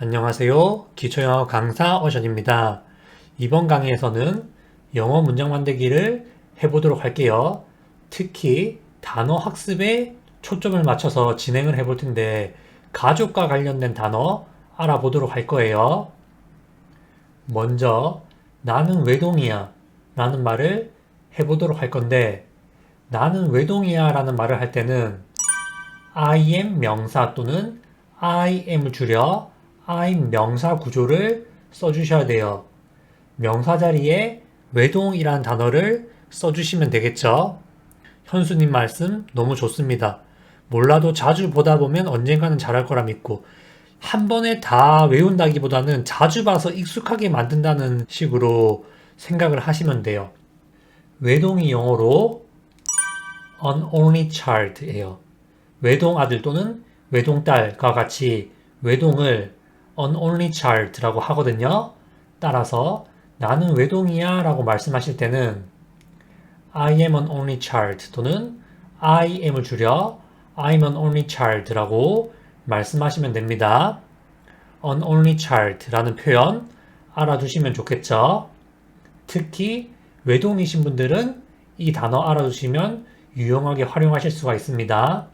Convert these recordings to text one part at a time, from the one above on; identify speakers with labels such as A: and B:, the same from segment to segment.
A: 안녕하세요. 기초영어 강사 어션입니다. 이번 강의에서는 영어 문장 만들기를 해보도록 할게요. 특히 단어 학습에 초점을 맞춰서 진행을 해볼 텐데 가족과 관련된 단어 알아보도록 할 거예요. 먼저 나는 외동이야 라는 말을 해보도록 할 건데 나는 외동이야 라는 말을 할 때는 I am 명사 또는 I am을 줄여 I'm 명사 구조를 써주셔야 돼요. 명사 자리에 외동이라는 단어를 써주시면 되겠죠. 현수님 말씀 너무 좋습니다. 몰라도 자주 보다 보면 언젠가는 잘할 거라 믿고 한 번에 다 외운다기보다는 자주 봐서 익숙하게 만든다는 식으로 생각을 하시면 돼요. 외동이 영어로 an only child예요. 외동 아들 또는 외동 딸과 같이 외동을 an only child라고 하거든요. 따라서 나는 외동이야 라고 말씀하실 때는 I am an only child 또는 I am을 줄여 I'm an only child라고 말씀하시면 됩니다. an only child라는 표현 알아두시면 좋겠죠. 특히 외동이신 분들은 이 단어 알아두시면 유용하게 활용하실 수가 있습니다.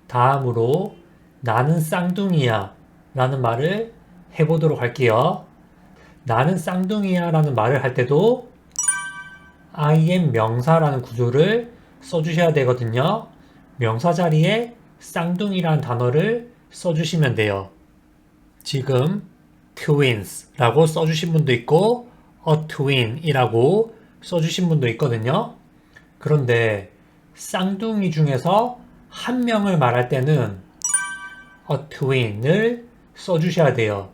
A: 다음으로 나는 쌍둥이야 라는 말을 해보도록 할게요. 나는 쌍둥이야 라는 말을 할 때도 I am 명사라는 구조를 써주셔야 되거든요. 명사 자리에 쌍둥이라는 단어를 써주시면 돼요. 지금 twins라고 써주신 분도 있고 a twin이라고 써주신 분도 있거든요. 그런데 쌍둥이 중에서 한 명을 말할 때는 a twin을 써주셔야 돼요.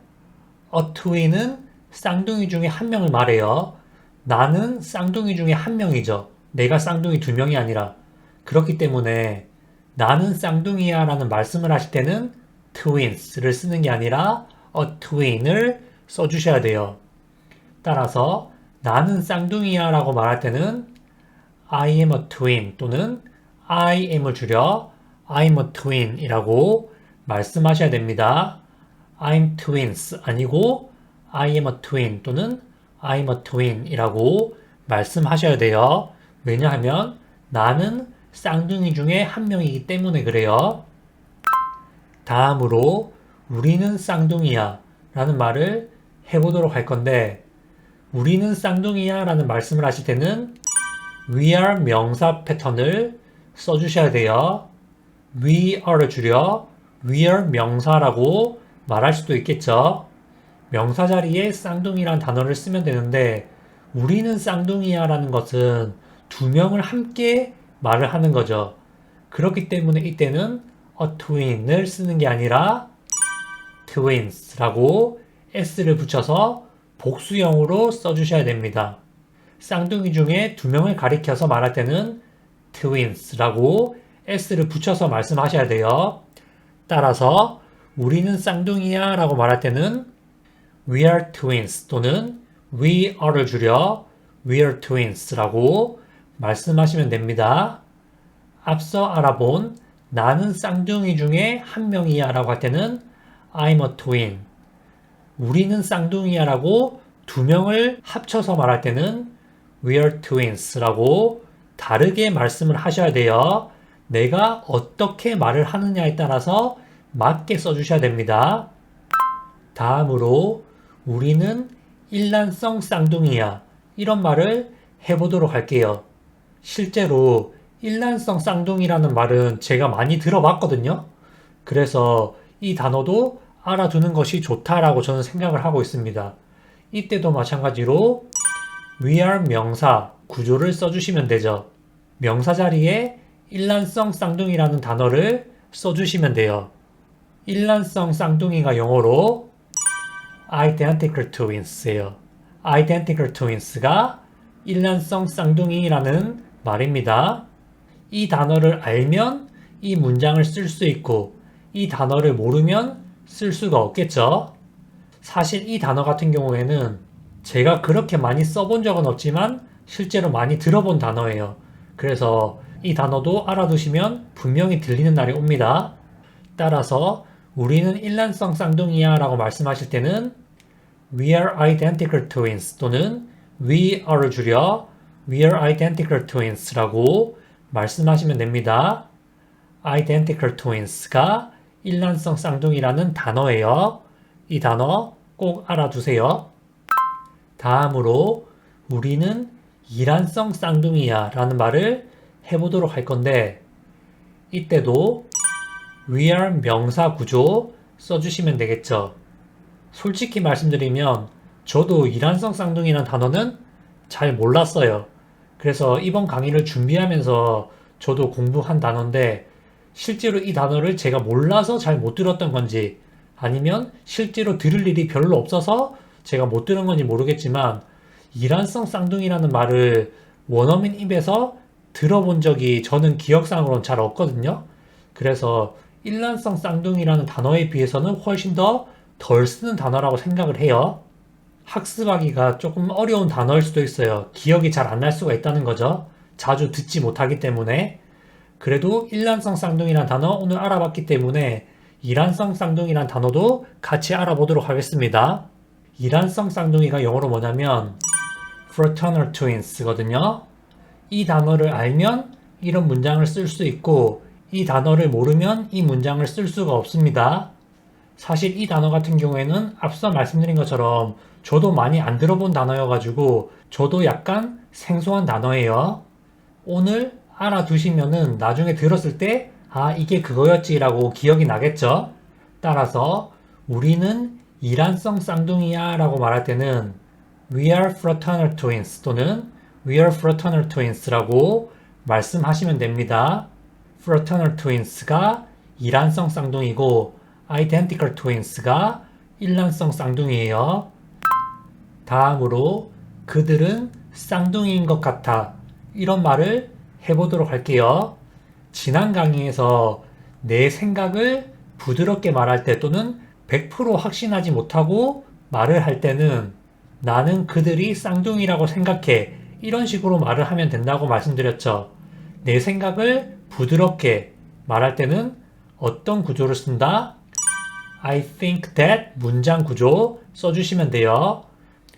A: a twin은 쌍둥이 중에 한 명을 말해요. 나는 쌍둥이 중에 한 명이죠. 내가 쌍둥이 두 명이 아니라. 그렇기 때문에 나는 쌍둥이야 라는 말씀을 하실 때는 twins를 쓰는 게 아니라 a twin을 써주셔야 돼요. 따라서 나는 쌍둥이야 라고 말할 때는 I am a twin 또는 I am을 줄여 I'm a twin 이라고 말씀하셔야 됩니다. I'm twins 아니고 I am a twin 또는 I'm a twin 이라고 말씀하셔야 돼요. 왜냐하면 나는 쌍둥이 중에 한 명이기 때문에 그래요. 다음으로 우리는 쌍둥이야 라는 말을 해보도록 할 건데 우리는 쌍둥이야 라는 말씀을 하실 때는 we are 명사 패턴을 써주셔야 돼요. we are를 줄여 we are 명사라고 말할 수도 있겠죠. 명사 자리에 쌍둥이란 단어를 쓰면 되는데 우리는 쌍둥이야 라는 것은 두 명을 함께 말을 하는 거죠. 그렇기 때문에 이때는 a twin을 쓰는 게 아니라 twins라고 s를 붙여서 복수형으로 써주셔야 됩니다. 쌍둥이 중에 두 명을 가리켜서 말할 때는 twins라고 s를 붙여서 말씀하셔야 돼요. 따라서 우리는 쌍둥이야 라고 말할 때는 we are twins 또는 we are를 줄여 we are twins라고 말씀하시면 됩니다. 앞서 알아본 나는 쌍둥이 중에 한 명이야 라고 할 때는 I'm a twin. 우리는 쌍둥이야 라고 두 명을 합쳐서 말할 때는 we are twins라고 다르게 말씀을 하셔야 돼요. 내가 어떻게 말을 하느냐에 따라서 맞게 써주셔야 됩니다. 다음으로 우리는 일란성 쌍둥이야 이런 말을 해보도록 할게요. 실제로 일란성 쌍둥이라는 말은 제가 많이 들어봤거든요. 그래서 이 단어도 알아두는 것이 좋다라고 저는 생각을 하고 있습니다. 이때도 마찬가지로 we are 명사 구조를 써주시면 되죠. 명사 자리에 일란성 쌍둥이라는 단어를 써주시면 돼요. 일란성 쌍둥이가 영어로 identical twins예요. identical twins가 일란성 쌍둥이라는 말입니다. 이 단어를 알면 이 문장을 쓸 수 있고 이 단어를 모르면 쓸 수가 없겠죠. 사실 이 단어 같은 경우에는 제가 그렇게 많이 써본 적은 없지만 실제로 많이 들어본 단어예요. 그래서 이 단어도 알아두시면 분명히 들리는 날이 옵니다. 따라서 우리는 일란성 쌍둥이야 라고 말씀하실 때는 We are identical twins 또는 We are를 줄여 We are identical twins 라고 말씀하시면 됩니다. identical twins가 일란성 쌍둥이라는 단어예요. 이 단어 꼭 알아두세요. 다음으로 우리는 이란성 쌍둥이야 라는 말을 해보도록 할 건데 이때도 we are 명사 구조 써주시면 되겠죠. 솔직히 말씀드리면 저도 이란성 쌍둥이라는 단어는 잘 몰랐어요. 그래서 이번 강의를 준비하면서 저도 공부한 단어인데 실제로 이 단어를 제가 몰라서 잘 못 들었던 건지 아니면 실제로 들을 일이 별로 없어서 제가 못 들은 건지 모르겠지만 이란성 쌍둥이라는 말을 원어민 입에서 들어본 적이 저는 기억상으로는 잘 없거든요. 그래서 일란성 쌍둥이라는 단어에 비해서는 훨씬 더 덜 쓰는 단어라고 생각을 해요. 학습하기가 조금 어려운 단어일 수도 있어요. 기억이 잘 안 날 수가 있다는 거죠. 자주 듣지 못하기 때문에. 그래도 일란성 쌍둥이라는 단어 오늘 알아봤기 때문에 이란성 쌍둥이라는 단어도 같이 알아보도록 하겠습니다. 이란성 쌍둥이가 영어로 뭐냐면 fraternal twins거든요. 이 단어를 알면 이런 문장을 쓸 수 있고 이 단어를 모르면 이 문장을 쓸 수가 없습니다. 사실 이 단어 같은 경우에는 앞서 말씀드린 것처럼 저도 많이 안 들어본 단어여가지고 저도 약간 생소한 단어예요. 오늘 알아두시면은 나중에 들었을 때 아 이게 그거였지라고 기억이 나겠죠. 따라서 우리는 이란성 쌍둥이야 라고 말할 때는 We are fraternal twins 또는 We are fraternal twins라고 말씀하시면 됩니다. fraternal twins가 이란성 쌍둥이고 identical twins가 일란성 쌍둥이에요. 다음으로 그들은 쌍둥이인 것 같아 이런 말을 해보도록 할게요. 지난 강의에서 내 생각을 부드럽게 말할 때 또는 100% 확신하지 못하고 말을 할 때는 나는 그들이 쌍둥이라고 생각해 이런 식으로 말을 하면 된다고 말씀드렸죠. 내 생각을 부드럽게 말할 때는 어떤 구조를 쓴다? I think that 문장 구조 써주시면 돼요.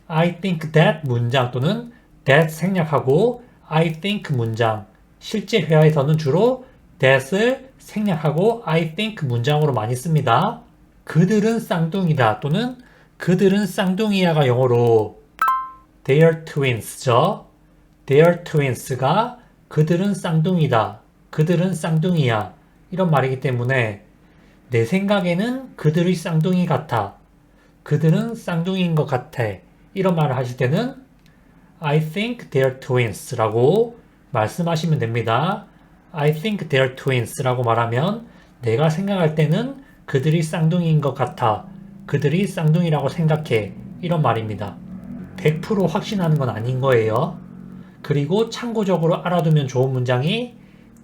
A: I think that 문장 또는 that 생략하고 I think 문장 실제 회화에서는 주로 that을 생략하고 I think 문장으로 많이 씁니다. 그들은 쌍둥이다 또는 그들은 쌍둥이야가 영어로 They're twins죠. They're twins가 그들은 쌍둥이다. 그들은 쌍둥이야. 이런 말이기 때문에 내 생각에는 그들의 쌍둥이 같아. 그들은 쌍둥이인 것 같아. 이런 말을 하실 때는 I think they're twins 라고 말씀하시면 됩니다. I think they're twins 라고 말하면 내가 생각할 때는 그들이 쌍둥이인 것 같아. 그들이 쌍둥이라고 생각해. 이런 말입니다. 100% 확신하는 건 아닌 거예요. 그리고 참고적으로 알아두면 좋은 문장이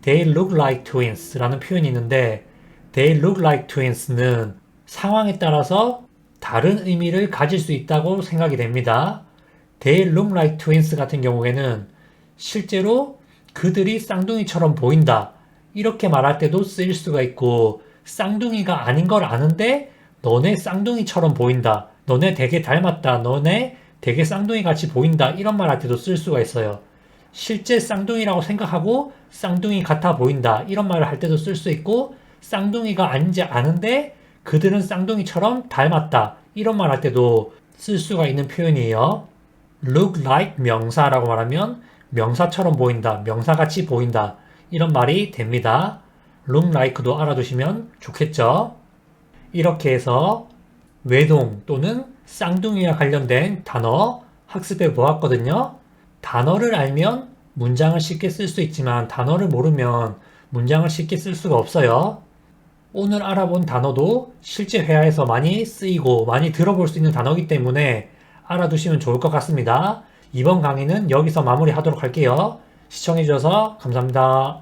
A: They look like twins 라는 표현이 있는데 They look like twins는 상황에 따라서 다른 의미를 가질 수 있다고 생각이 됩니다. They look like twins 같은 경우에는 실제로 그들이 쌍둥이처럼 보인다. 이렇게 말할 때도 쓰일 수가 있고 쌍둥이가 아닌 걸 아는데 너네 쌍둥이처럼 보인다. 너네 되게 닮았다. 너네 되게 쌍둥이 같이 보인다. 이런 말 할 때도 쓸 수가 있어요. 실제 쌍둥이라고 생각하고 쌍둥이 같아 보인다. 이런 말을 할 때도 쓸 수 있고 쌍둥이가 아닌지 아는데 그들은 쌍둥이처럼 닮았다. 이런 말 할 때도 쓸 수가 있는 표현이에요. look like 명사라고 말하면 명사처럼 보인다. 명사같이 보인다. 이런 말이 됩니다. look like도 알아두시면 좋겠죠. 이렇게 해서 외동 또는 쌍둥이와 관련된 단어 학습해 보았거든요. 단어를 알면 문장을 쉽게 쓸 수 있지만 단어를 모르면 문장을 쉽게 쓸 수가 없어요. 오늘 알아본 단어도 실제 회화에서 많이 쓰이고 많이 들어볼 수 있는 단어이기 때문에 알아두시면 좋을 것 같습니다. 이번 강의는 여기서 마무리하도록 할게요. 시청해주셔서 감사합니다.